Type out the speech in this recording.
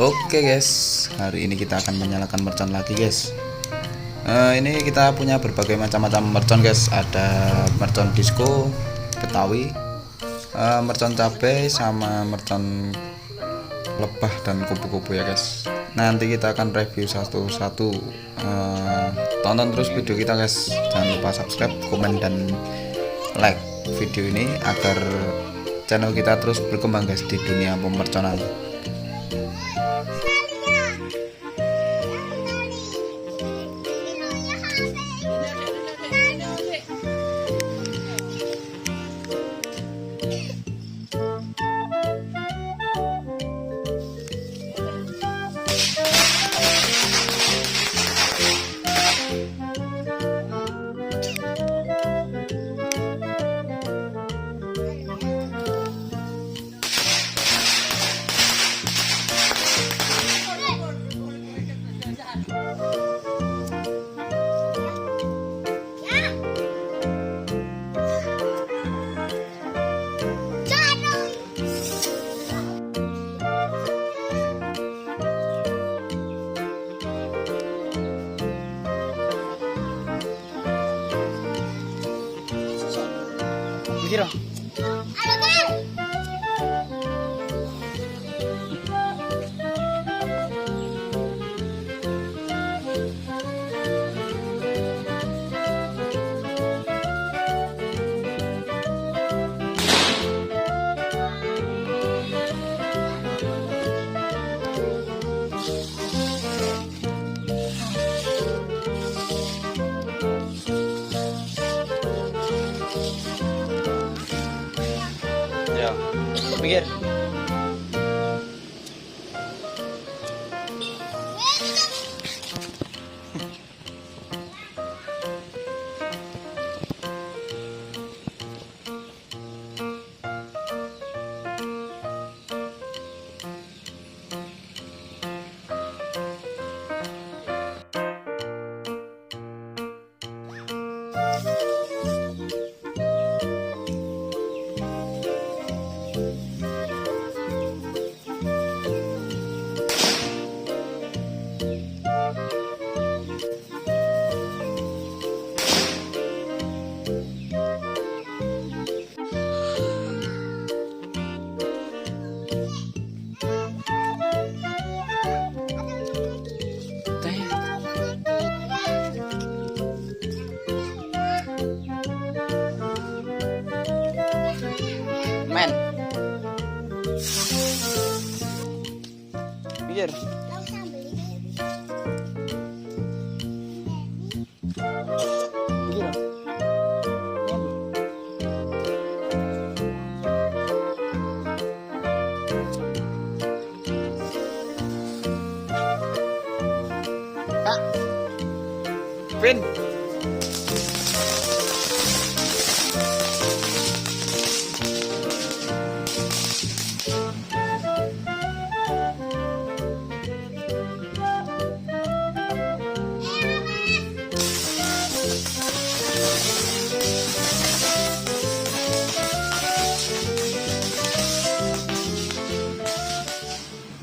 Oke guys, hari ini kita akan menyalakan mercon lagi guys. Ini kita punya berbagai macam-macam mercon guys. Ada mercon disco Betawi, mercon cabai, sama mercon lebah dan kupu-kupu ya guys. Nanti kita akan review satu-satu. Tonton terus video kita guys. Jangan lupa subscribe, komen, dan like video ini agar channel kita terus berkembang guys di dunia pemerconan. Kira. Ya, pikir. Men. Pikir. Pikir. Kak. Pin.